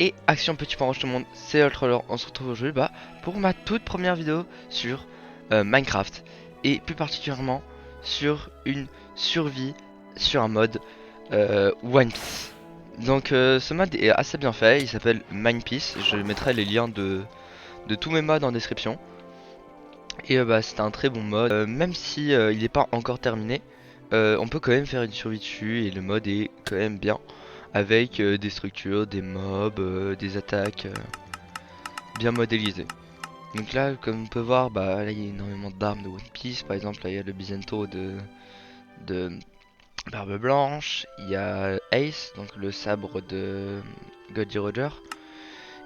Et action petit point tout le monde, c'est Ultralore, on se retrouve aujourd'hui pour ma toute première vidéo sur Minecraft. Et plus particulièrement sur une survie sur un mode One Piece. Donc ce mode est assez bien fait, il s'appelle Piece. Je mettrai les liens de tous mes mods en description. Et c'est un très bon mode, même si il n'est pas encore terminé. On peut quand même faire une survie dessus et le mode est quand même bien. Avec des structures, des mobs, des attaques bien modélisées. Donc là, comme on peut voir, là il y a énormément d'armes de One Piece. Par exemple, là il y a le Bizento de Barbe Blanche. Il y a Ace, donc le sabre de Goldie Roger.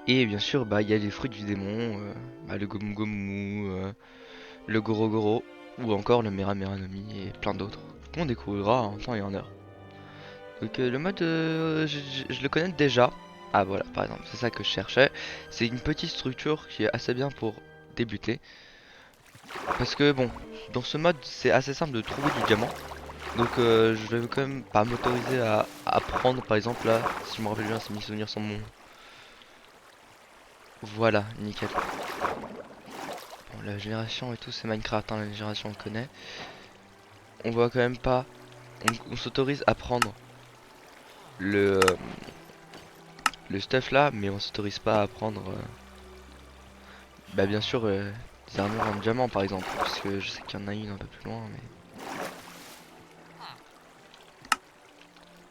Et bien sûr, il y a les fruits du démon, le Gomu Gomu, le Goro Goro, ou encore le Mera Mera no Mi et plein d'autres qu'on découvrira en temps et en heure. Donc le mode, je le connais déjà. Ah voilà, par exemple, c'est ça que je cherchais. C'est une petite structure qui est assez bien pour débuter. Parce que bon, dans ce mode, c'est assez simple de trouver du diamant. Donc je vais quand même pas m'autoriser à prendre, par exemple là, si je me rappelle bien, si mes souvenirs sont bons. Voilà, nickel. Bon, la génération et tout, c'est Minecraft, hein, la génération on connaît. On voit quand même pas, on s'autorise à prendre le, euh, le stuff là, mais on s'autorise pas à prendre... bien sûr, des armures en diamant par exemple, parce que je sais qu'il y en a une un peu plus loin, mais...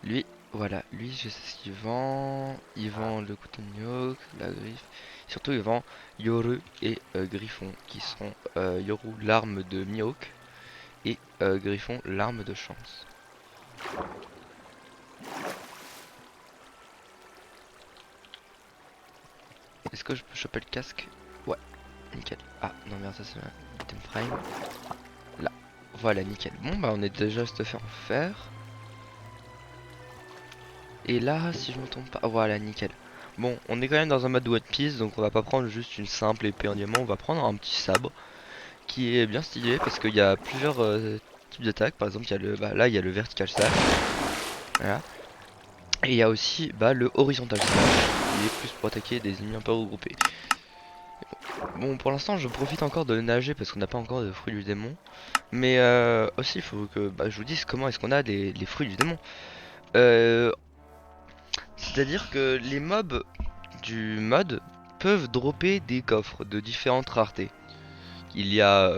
Lui, voilà, lui je sais ce qu'il vend. Il vend le couteau de Mihawk, la griffe. Surtout il vend Yoru et Griffon, qui sont Yoru l'arme de Mihawk et Griffon l'arme de chance. Est-ce que je peux choper le casque? Ouais, nickel. Ah non merde, ça c'est un item frame. Là, voilà, nickel. Bon on est déjà stuffé en fer. Et là, si je me trompe pas, voilà, nickel. Bon, on est quand même dans un mode One Piece, donc on va pas prendre juste une simple épée en diamant, on va prendre un petit sabre qui est bien stylé parce qu'il y a plusieurs types d'attaques. Par exemple, il y a là, il y a le vertical slash, voilà. Et il y a aussi le horizontal slash, qui est plus pour attaquer des ennemis un peu regroupés. Bon, pour l'instant, je profite encore de nager parce qu'on n'a pas encore de fruits du démon. Mais aussi, il faut que je vous dise comment est-ce qu'on a les fruits du démon. Euh, C'est-à-dire que les mobs du mode peuvent dropper des coffres de différentes raretés. Il y a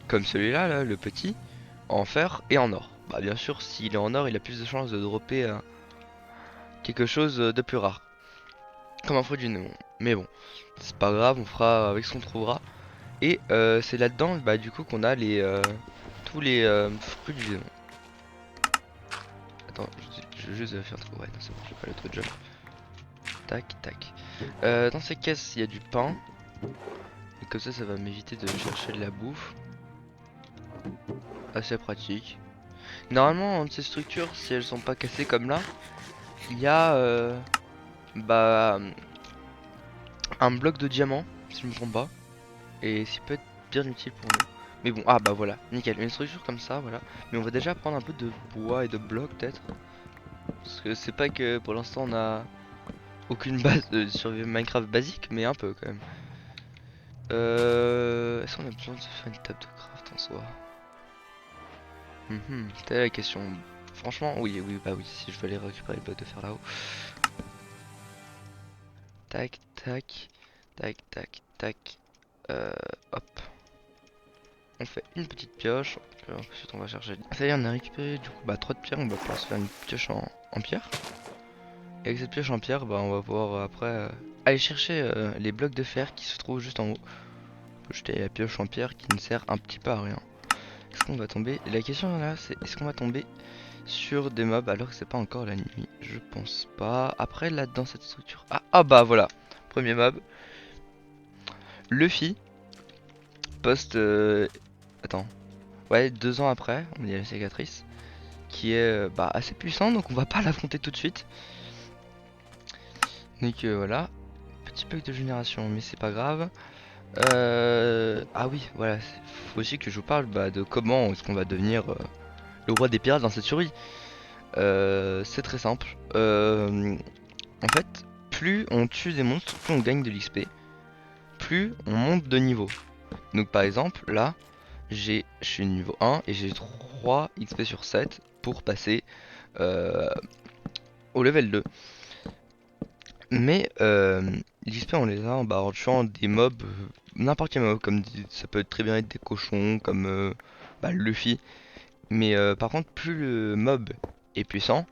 comme celui-là, là, le petit, en fer et en or. Bien sûr, s'il est en or, il a plus de chances de dropper quelque chose de plus rare. Comme un fruit du néon. Mais bon, c'est pas grave, on fera avec ce qu'on trouvera. Et c'est là-dedans, du coup, qu'on a tous les fruits du démon. Attends, je vais juste faire trop. Ouais, non, c'est bon, j'ai pas l'auto-jump. Tac, tac. Dans ces caisses, il y a du pain. Et comme ça va m'éviter de chercher de la bouffe. Assez pratique. Normalement, entre ces structures, si elles sont pas cassées comme là, il y a bah, un bloc de diamant, si je me trompe pas. Et ça peut être bien utile pour nous. Mais bon, voilà, nickel. Une structure comme ça, voilà. Mais on va déjà prendre un peu de bois et de blocs peut-être. Parce que c'est pas que pour l'instant on a aucune base de survie Minecraft basique, mais un peu quand même. Est-ce qu'on a besoin de se faire une table de craft en soi? Telle est la question. Franchement, oui, oui, oui, si je veux aller récupérer le bloc de fer là-haut. Tac, tac, tac, tac, tac. Hop. On fait une petite pioche. Ensuite, on va chercher. Ça y est, on a récupéré du coup 3 de pierre. On va pouvoir se faire une pioche en pierre. Et avec cette pioche en pierre, on va pouvoir après aller chercher les blocs de fer qui se trouvent juste en haut. On peut jeter la pioche en pierre qui ne sert un petit peu à rien. Est-ce qu'on va tomber? La question là, c'est est-ce qu'on va tomber sur des mobs alors que c'est pas encore la nuit? Je pense pas. Après, là, dans cette structure. Voilà. Premier mob. Luffy. Post. Attends. Ouais, 2 ans après, on y a la cicatrice. Qui est assez puissant, donc on va pas l'affronter tout de suite. Donc voilà. Petit bug de génération, mais c'est pas grave. Ah oui, voilà. Faut aussi que je vous parle de comment est-ce qu'on va devenir le roi des pirates dans cette survie. C'est très simple. En fait, plus on tue des monstres, plus on gagne de l'XP, plus on monte de niveau. Donc par exemple, là, je suis niveau 1 et j'ai 3 XP sur 7 pour passer au level 2. Mais l'XP on les a en tuant des mobs, n'importe quel mob, comme ça peut très bien être des cochons, comme Luffy. Mais par contre, plus le mob est puissant,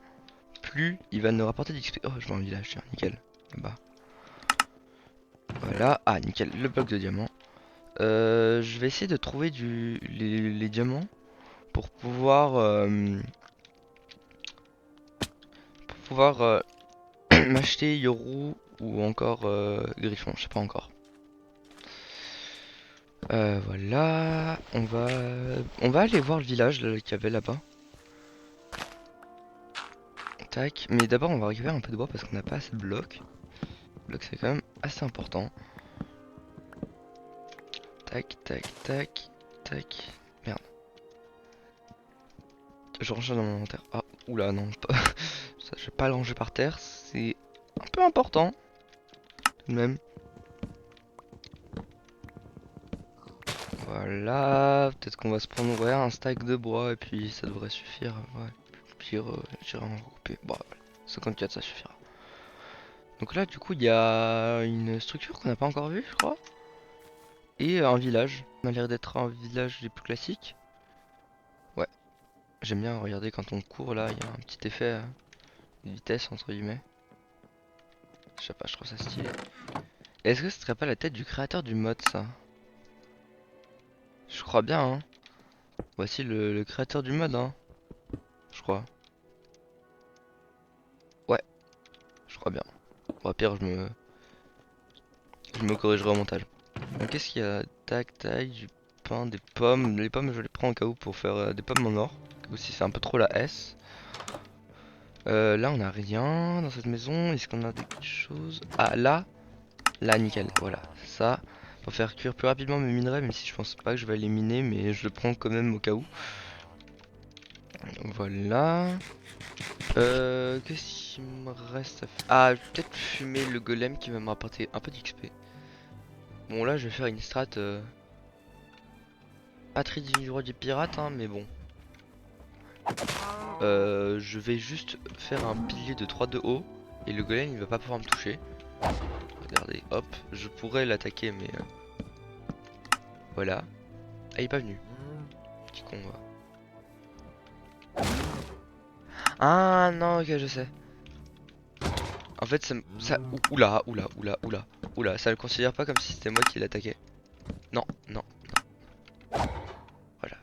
plus il va nous rapporter d'XP. Oh, je vois un village, tiens, nickel. Bah, voilà, ah nickel, le bloc de diamant. Je vais essayer de trouver les diamants pour pouvoir, m'acheter Yoru ou encore Griffon, je sais pas encore. Voilà, on va aller voir le village qu'il y avait là-bas. Tac, mais d'abord on va récupérer un peu de bois parce qu'on n'a pas assez de blocs. Blocs c'est quand même assez important. Tac, tac, tac, tac. Merde. Je range ça dans mon inventaire. Ah, oula, non, pas... ça, je vais pas le ranger par terre, c'est un peu important. Tout de même. Voilà, peut-être qu'on va se prendre un stack de bois et puis ça devrait suffire. Ouais, pire, j'irai en recouper. Bon, voilà. 54, ça suffira. Donc là, du coup, il y a une structure qu'on n'a pas encore vue, je crois. Et un village. Ça a l'air d'être un village des plus classiques. Ouais, j'aime bien regarder quand on court là, il y a un petit effet de vitesse entre guillemets. Je sais pas, je trouve ça stylé. Est-ce que ce serait pas la tête du créateur du mode ça? Je crois bien, hein. Voici le créateur du mode, hein. Je crois. Ouais, je crois bien. Bon, au pire, je me corrigerai au montage. Donc, qu'est-ce qu'il y a? Tac, tac, du pain, des pommes. Les pommes, je les prends au cas où pour faire des pommes en or. Aussi, c'est un peu trop la S. Là, on a rien dans cette maison. Est-ce qu'on a des choses? Ah, là, nickel. Voilà, ça. Pour faire cuire plus rapidement mes minerais, même si je pense pas que je vais les miner, mais je le prends quand même au cas où. Voilà. Qu'est-ce qu'il me reste à faire? Ah, peut-être fumer le golem qui va me rapporter un peu d'XP. Bon, là, je vais faire une strat. Pas très digne du roi des pirates, hein, mais bon. Je vais juste faire un pilier de 3 de haut. Et le golem, il va pas pouvoir me toucher. Regardez, hop. Je pourrais l'attaquer, mais... voilà. Ah, il est pas venu. Petit con, va. Ah, non, ok, je sais. En fait, oula, oula, oula, oula, oula, ça le considère pas comme si c'était moi qui l'attaquais. Non, non, voilà.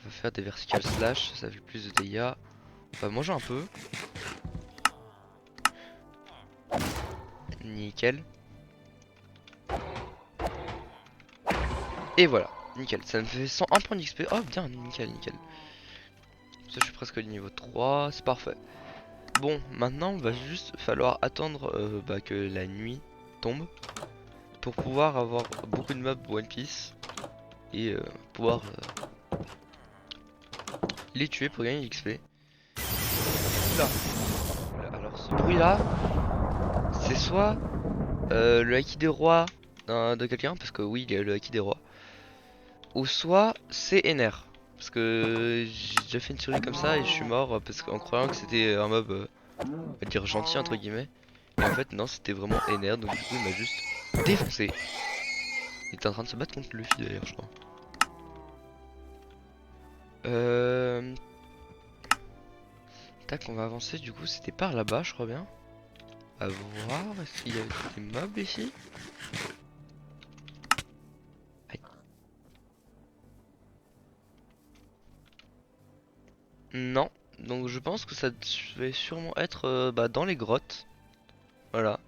On va faire des vertical slash, ça fait plus de dégâts. On va manger un peu. Nickel. Et voilà, nickel. Ça me fait 101 points d'XP. Oh, bien, nickel, nickel. Ça, je suis presque au niveau 3, c'est parfait. Bon, maintenant, il va juste falloir attendre que la nuit tombe pour pouvoir avoir beaucoup de mobs One Piece et pouvoir les tuer pour gagner l'XP. Là. Alors ce bruit là, c'est soit le haki des rois de quelqu'un, parce que oui il y a le haki des rois, ou soit c'est Ener. Parce que j'ai déjà fait une survie comme ça et je suis mort parce qu'en croyant que c'était un mob, on va dire gentil entre guillemets. Et en fait non, c'était vraiment Ener, donc du coup il m'a juste défoncé. Il était en train de se battre contre Luffy d'ailleurs je crois. Euh... Tac, on va avancer, du coup c'était par là-bas je crois bien. À voir, est-ce qu'il y a des mobs ici? Aïe. Non, donc je pense que ça va sûrement être dans les grottes. Voilà.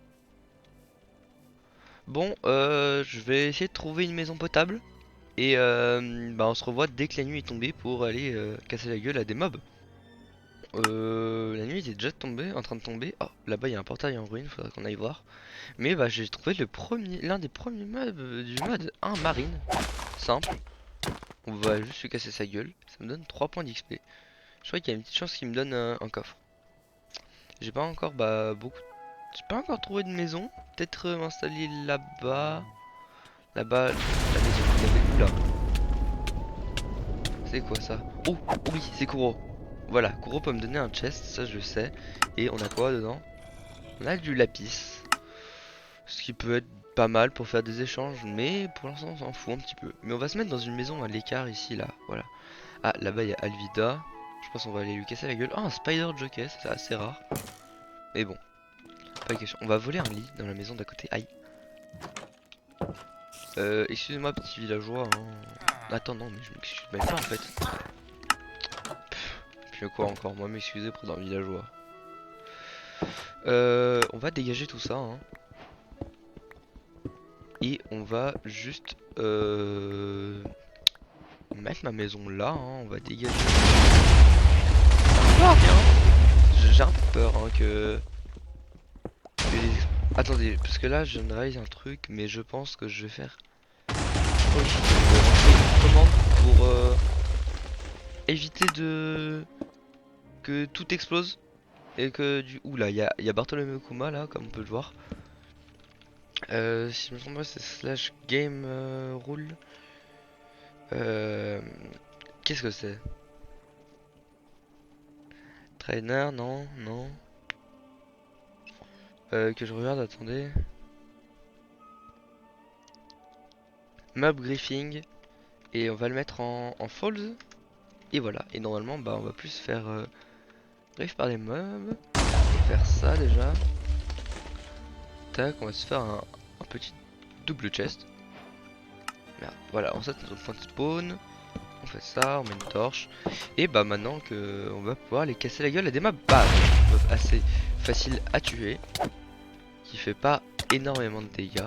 Bon, je vais essayer de trouver une maison potable. Et on se revoit dès que la nuit est tombée pour aller casser la gueule à des mobs. La nuit était déjà tombée, en train de tomber. Oh, là-bas il y a un portail en ruine, faudra qu'on aille voir. Mais j'ai trouvé l'un des premiers mobs du mode, un marine. Simple. On va juste lui casser sa gueule. Ça me donne 3 points d'XP. Je crois qu'il y a une petite chance qu'il me donne un coffre. J'ai pas encore beaucoup J'ai pas encore trouvé de maison. Peut-être m'installer là-bas. Là-bas, la maison. Oula. C'est quoi ça? Oh, oui, c'est Kuro. Voilà, Kuro peut me donner un chest, ça je le sais. Et on a quoi dedans? On a du lapis. Ce qui peut être pas mal pour faire des échanges, mais pour l'instant on s'en fout un petit peu. Mais on va se mettre dans une maison à l'écart ici, là. Voilà. Ah, là-bas il y a Alvida. Je pense qu'on va aller lui casser la gueule. Ah, un spider jockey, c'est assez rare. Mais bon, pas question. On va voler un lit dans la maison d'à côté. Aïe. Excusez-moi, petit villageois. Hein. Attends, non, mais je m'excuse même pas en fait. Puis quoi encore, moi m'excuser pour un villageois. On va dégager tout ça. Hein. Et on va juste mettre ma maison là. Hein. On va dégager. Ah, bien. J'ai un peu peur hein, que les... Attendez, parce que là je viens de réaliser un truc, mais je pense que je vais faire autre chose. Je vais lancer une commande pour éviter de que tout explose et que du... Oula, il y a Bartholomew Kuma là, comme on peut le voir. Si je me trompe pas, c'est slash game rule. Euh, Qu'est-ce que c'est? Trainer, non, non. Que je regarde, attendez. Mob griefing. Et on va le mettre en falls. Et voilà. Et normalement, bah, on va plus faire grief par les mobs. On va faire ça déjà. Tac, on va se faire un petit double chest. Merde, voilà, on set notre point de spawn. On fait ça, on met une torche. Et bah maintenant que on va pouvoir les casser la gueule à des mobs assez faciles à tuer. Qui fait pas énormément de dégâts.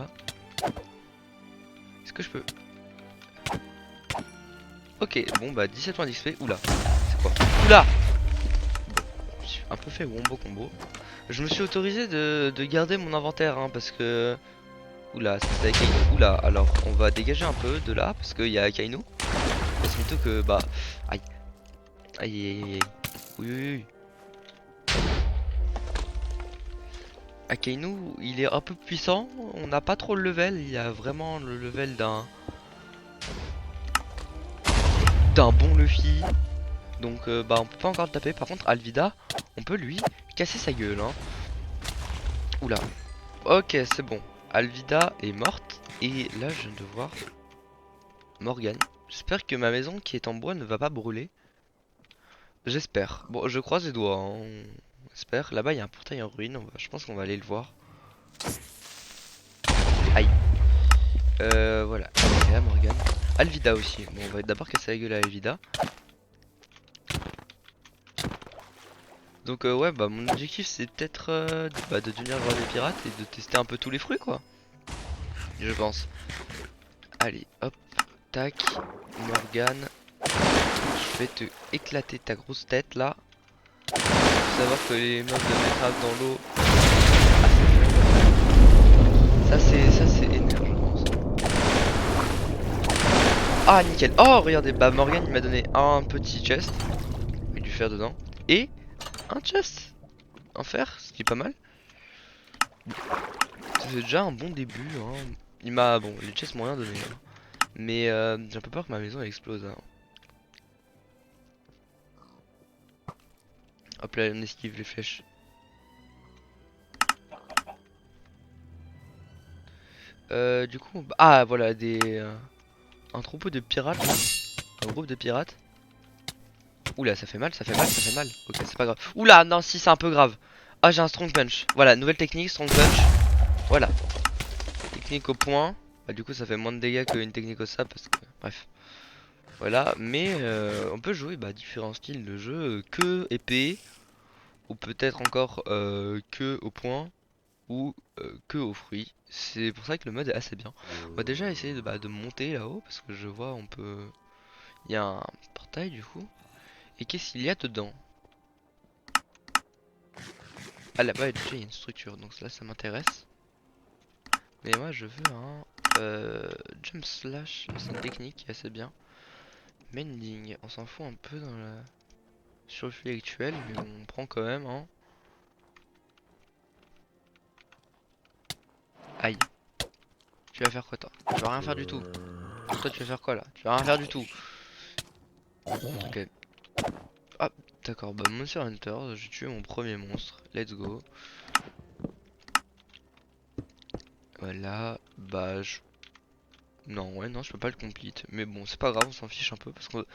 Est-ce que je peux... Ok, bon bah 17 points d'XP. Oula, c'est quoi? Oula! Je suis un peu fait wombo combo. Je me suis autorisé de garder mon inventaire hein, parce que... Oula, c'est avec Kaino. Oula, alors on va dégager un peu de là parce qu'il y a Kaino. Parce plutôt que bah... Aïe. Aïe aïe aïe. Oui oui oui. Akainu, il est un peu puissant, on n'a pas trop le level, il y a vraiment le level d'un bon Luffy. Donc bah on peut pas encore le taper. Par contre Alvida, on peut lui casser sa gueule hein. Oula. Ok c'est bon. Alvida est morte. Et là je viens de voir Morgane. J'espère que ma maison qui est en bois ne va pas brûler. J'espère. Bon je croise les doigts hein. J'espère. Là-bas il y a un portail en ruine. Je pense qu'on va aller le voir. Aïe. Voilà. Et là Morgane. Alvida aussi. Bon on va d'abord casser la gueule à Alvida. Donc ouais bah mon objectif c'est peut-être de devenir roi des pirates et de tester un peu tous les fruits quoi. Je pense. Allez hop, tac, Morgane. Je vais te éclater ta grosse tête là. Faut savoir que les mobs de Minecraft dans l'eau. Ça c'est énervant ça. Ah nickel. Oh regardez, bah Morgane il m'a donné un petit chest. Avec du fer dedans. Et un chest en fer, ce qui est pas mal. C'est déjà un bon début hein. Il m'a... Bon les chests m'ont rien donné hein. Mais j'ai un peu peur que ma maison elle explose hein. Hop là on esquive les flèches. Du coup ah voilà un troupeau de pirates là. Un groupe de pirates. Oula ça fait mal, ça fait mal, ça fait mal. Ok c'est pas grave. Oula non si c'est un peu grave. Ah j'ai un strong punch. Voilà nouvelle technique strong punch. Voilà. Technique au point. Bah du coup ça fait moins de dégâts qu'une technique au sable parce que bref. Voilà mais on peut jouer bah, différents styles de jeu. Que épée. Ou peut-être encore que au point. Ou que aux fruits. C'est pour ça que le mode est assez bien. On va déjà essayer de monter là-haut parce que je vois on peut... Il y a un portail du coup. Et qu'est-ce qu'il y a dedans? Ah là-bas déjà il y a une structure donc là ça m'intéresse. Mais moi je veux un jump slash, c'est une technique qui est assez bien. Mending, on s'en fout un peu dans la survie actuelle mais on prend quand même hein. Aïe. Tu vas faire quoi toi? Tu vas rien faire du tout. Toi tu vas faire quoi là? Tu vas rien faire du tout. Ok. Ah d'accord, bah Monster Hunter, j'ai tué mon premier monstre. Let's go. Voilà, bah je... Non ouais non je peux pas le complete. Mais bon c'est pas grave, on s'en fiche un peu parce qu'on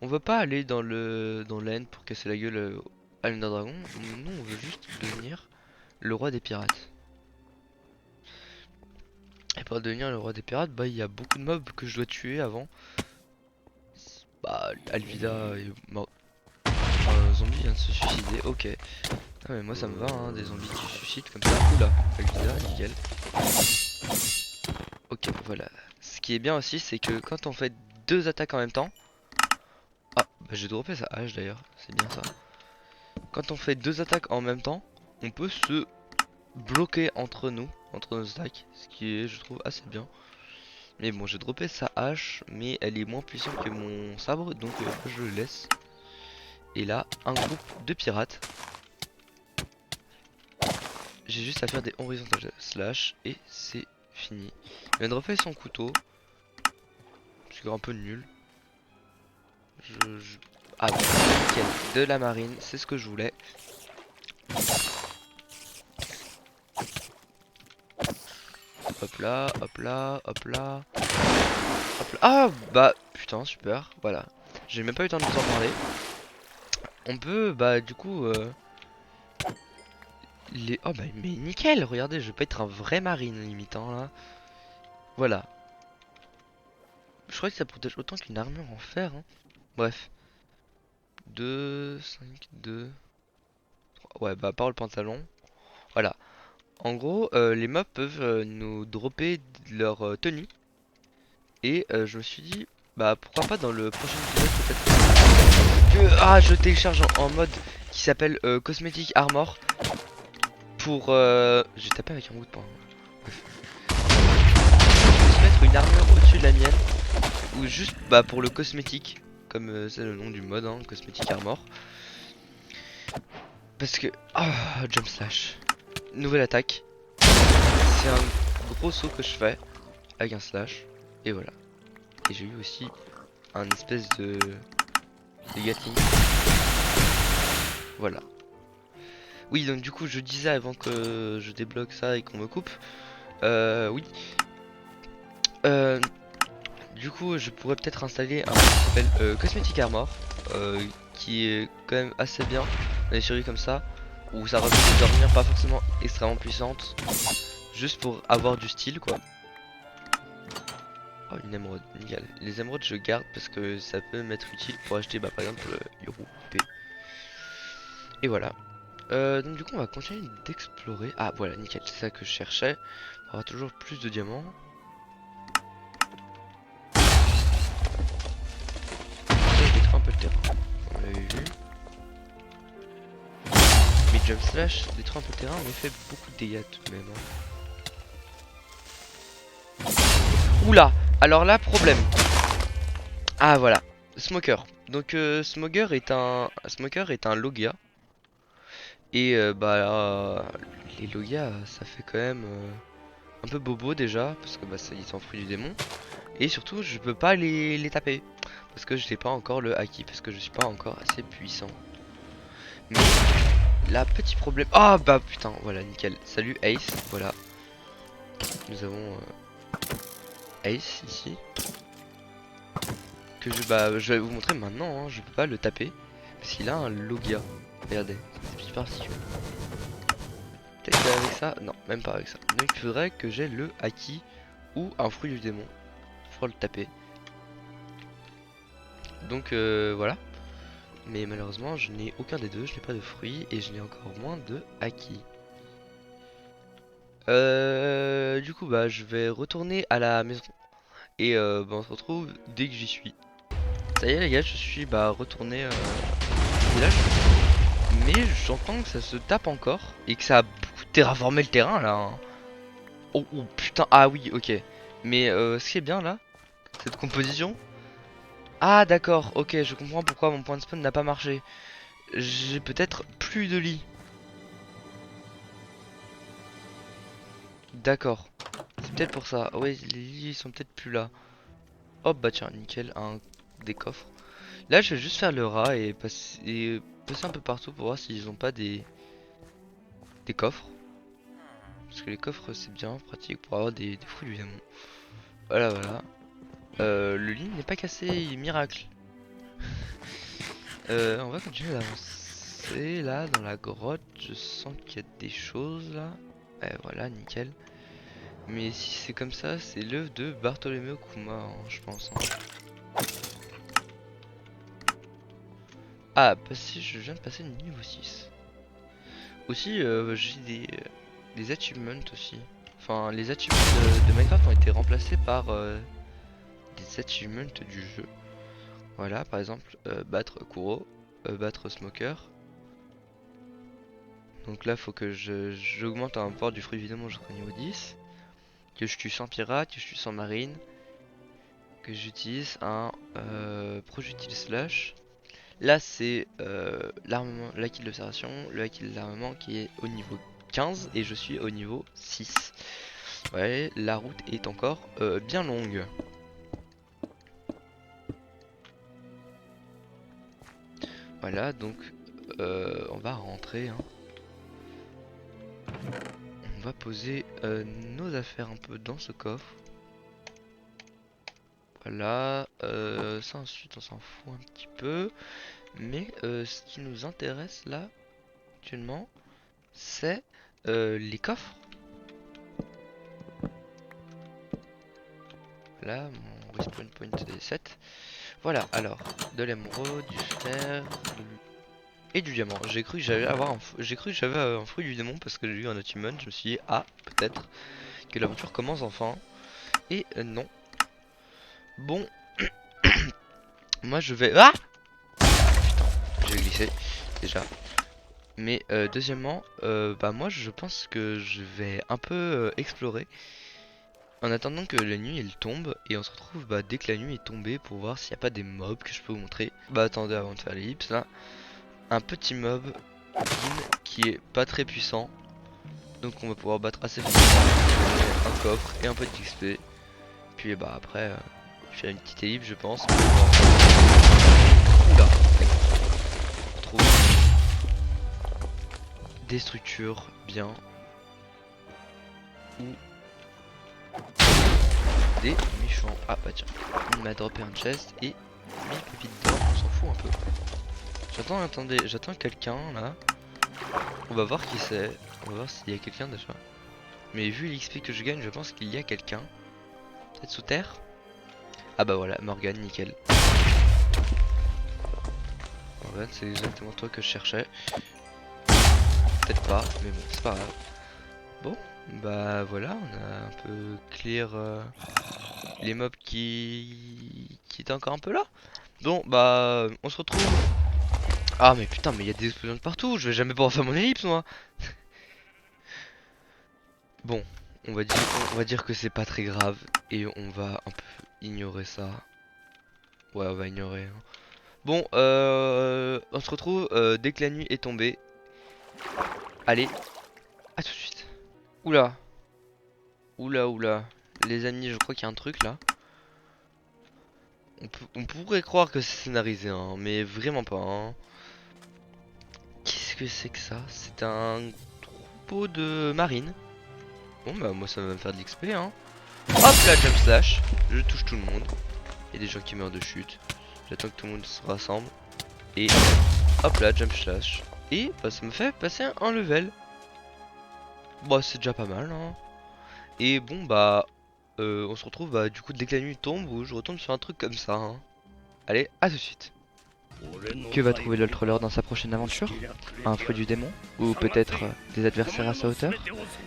veut pas aller dans le l'end pour casser la gueule à l'Ender Dragon. Nous on veut juste devenir le roi des pirates. Et pour devenir le roi des pirates, bah il y a beaucoup de mobs que je dois tuer avant. Bah Alvida est mort. Un zombie vient de se suicider, ok. Ah mais moi ça me va hein, des zombies qui se suicident comme ça. Oula, Alvida, nickel. Ok, voilà. Ce qui est bien aussi, c'est que quand on fait deux attaques en même temps... Ah, bah j'ai droppé sa hache d'ailleurs, c'est bien ça. Quand on fait deux attaques en même temps, on peut se bloquer entre nous, entre nos attaques. Ce qui est, je trouve, assez bien. Mais bon, j'ai droppé sa hache, mais elle est moins puissante que mon sabre, donc je le laisse. Et là, un groupe de pirates. J'ai juste à faire des horizontales slash et c'est fini. Il vient de refaire son couteau. C'est un peu nul. Ah, nickel. De la marine, c'est ce que je voulais. Hop là, hop là, hop là. Hop là. Ah, bah, putain, super. Voilà. J'ai même pas eu le temps de vous en parler. On peut, bah, du coup, les... Oh, bah, mais nickel, regardez, je peux être un vrai marine, limitant, là. Voilà. Je crois que ça protège autant qu'une armure en fer, hein. Bref. 2, 5, 2... Ouais, bah, pas le pantalon. Voilà. En gros, les mobs peuvent nous dropper leur tenue. Et je me suis dit, bah pourquoi pas dans le prochain épisode peut-être que je télécharge en mode qui s'appelle Cosmetic Armor pour j'ai tapé avec un bout de poing. Bref. Je vais se mettre une armure au-dessus de la mienne ou juste bah pour le cosmétique comme c'est le nom du mode hein, Cosmetic Armor. Parce que jump slash. Nouvelle attaque. C'est un gros saut que je fais avec un slash et voilà. Et j'ai eu aussi un espèce de Gatling. Voilà. Oui, donc du coup, je disais avant que je débloque ça et qu'on me coupe. Oui. Euh, du coup, je pourrais peut-être installer un truc qui s'appelle Cosmetic Armor. Qui est quand même assez bien. Des survies comme ça. Où ça rajoute des armures pas forcément extrêmement puissantes. Juste pour avoir du style, quoi. Oh, une émeraude, nickel. Les émeraudes, je garde parce que ça peut m'être utile pour acheter, bah, par exemple, Yoru P. Et voilà. Donc du coup on va continuer d'explorer. Ah voilà nickel, c'est ça que je cherchais. On aura toujours plus de diamants. Je détruis un peu le terrain. On l'avait vu. Mais jump slash détruit un peu le terrain mais fait beaucoup de dégâts tout de même. Hein. Oula. Alors là problème. Ah voilà. Smoker. Donc Smoker est un Logia. Et les Logia ça fait quand même un peu bobo déjà. Parce que bah ça, ils sont fruits du démon. Et surtout, je peux pas les taper. Parce que je n'ai pas encore le haki. Parce que je suis pas encore assez puissant. Mais, la petit problème... Ah bah putain, voilà, nickel. Salut Ace, voilà. Nous avons Ace ici. Que je vais vous montrer maintenant. Hein. Je peux pas le taper. Parce qu'il a un Logia. Regardez, c'est super particulier. Peut-être qu'avec ça... Non, même pas avec ça. Donc il faudrait que j'ai le haki ou un fruit du démon pour le taper. Donc voilà. Mais malheureusement, je n'ai aucun des deux, je n'ai pas de fruits et je n'ai encore moins de haki. Du coup, bah, je vais retourner à la maison et bah, on se retrouve dès que j'y suis. Ça y est, les gars, je suis retourné au village, mais j'entends que ça se tape encore et que ça a beaucoup terraformé le terrain là. Hein. Oh, oh, putain, ah oui, ok. Mais ce qui est bien là, cette composition. Ah d'accord, ok, je comprends pourquoi mon point de spawn n'a pas marché. J'ai peut-être plus de lit. D'accord. peut-être pour ça. Ouais, les lits ils sont peut-être plus là. Hop, bah tiens, nickel, des coffres. Là, je vais juste faire le rat et passer un peu partout pour voir s'ils ont pas des coffres. Parce que les coffres, c'est bien pratique pour avoir des fruits du démon. Voilà, voilà. Le lit n'est pas cassé, miracle. On va continuer d'avancer là dans la grotte. Je sens qu'il y a des choses là. Voilà, nickel. Mais si c'est comme ça, c'est l'œuvre de Bartholoméo Kuma, hein, je pense. Hein. Ah, bah si, je viens de passer le niveau 6. Aussi, j'ai des achievements aussi. Enfin, les achievements de Minecraft ont été remplacés par des achievements du jeu. Voilà, par exemple, battre Kuro, battre Smoker. Donc là, faut que j'augmente un port du fruit évidemment jusqu'au niveau 10. Que je tue sans pirate, que je tue sans marine. Que j'utilise un projectile slash. Là, c'est l'armement, l'acquis de l'observation, le acquis de l'armement qui est au niveau 15 et je suis au niveau 6. Ouais, la route est encore bien longue. Voilà, donc on va rentrer. Hein. On va poser nos affaires un peu dans ce coffre. Voilà, ça ensuite on s'en fout un petit peu. Mais ce qui nous intéresse là, actuellement, c'est les coffres. Là, mon respawn point est 7. Voilà, alors, de l'émeraude, du fer et du diamant. J'ai cru que j'allais avoir un fruit du démon parce que j'ai eu un achievement. Je me suis dit, ah, peut-être que l'aventure commence enfin. Et non. Bon, moi je vais. Ah! Putain, j'ai glissé déjà. Mais deuxièmement, bah moi je pense que je vais un peu explorer. En attendant que la nuit elle tombe et on se retrouve bah, dès que la nuit est tombée pour voir s'il n'y a pas des mobs que je peux vous montrer. Bah attendez avant de faire l'ellipse là. Un petit mob qui est pas très puissant. Donc on va pouvoir battre assez facilement. Un coffre et un peu d'XP. Puis bah après je fais une petite ellipse je pense. Oula. On trouve des structures bien. Ou des méchants. Ah bah tiens, il m'a droppé un chest et 1000 pépites d'or, on s'en fout un peu. J'attends quelqu'un là. On va voir qui c'est. On va voir s'il y a quelqu'un déjà. Mais vu l'XP que je gagne, je pense qu'il y a quelqu'un. Peut-être sous terre. Ah bah voilà, Morgan, nickel. Morgan, c'est exactement toi que je cherchais. Peut-être pas, mais bon, c'est pas grave. Bon, bah voilà, on a un peu clear les mobs qui étaient encore un peu là. Bon, bah on se retrouve. Ah mais putain, mais il y a des explosions de partout, je vais jamais pouvoir faire mon ellipse moi. Bon, on va dire que c'est pas très grave et on va un peu ignorer ça. Ouais, on va ignorer. Hein. Bon, on se retrouve dès que la nuit est tombée. Allez, à tout de suite. Oula. Oula, oula. Les amis, je crois qu'il y a un truc là. On pourrait croire que c'est scénarisé, hein, mais vraiment pas. Hein. Qu'est-ce que c'est que ça? C'est un troupeau de marines. Bon bah moi ça va me faire de l'XP hein. Hop là, jump slash. Je touche tout le monde. Il y a des gens qui meurent de chute. J'attends que tout le monde se rassemble. Et hop là, jump slash. Et bah, ça me fait passer un level. Bah c'est déjà pas mal hein. Et bon bah on se retrouve bah, du coup dès que la nuit tombe où je retombe sur un truc comme ça hein. Allez, à tout de suite. Que va trouver l'Ultroller dans sa prochaine aventure? Un fruit du démon? Ou peut-être des adversaires à sa hauteur?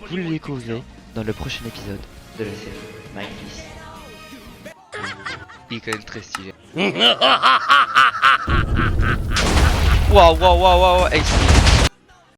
Vous le découvrirez dans le prochain épisode de la série My Peace. Il est quand même très stylé. Waouh, waouh, waouh, waouh,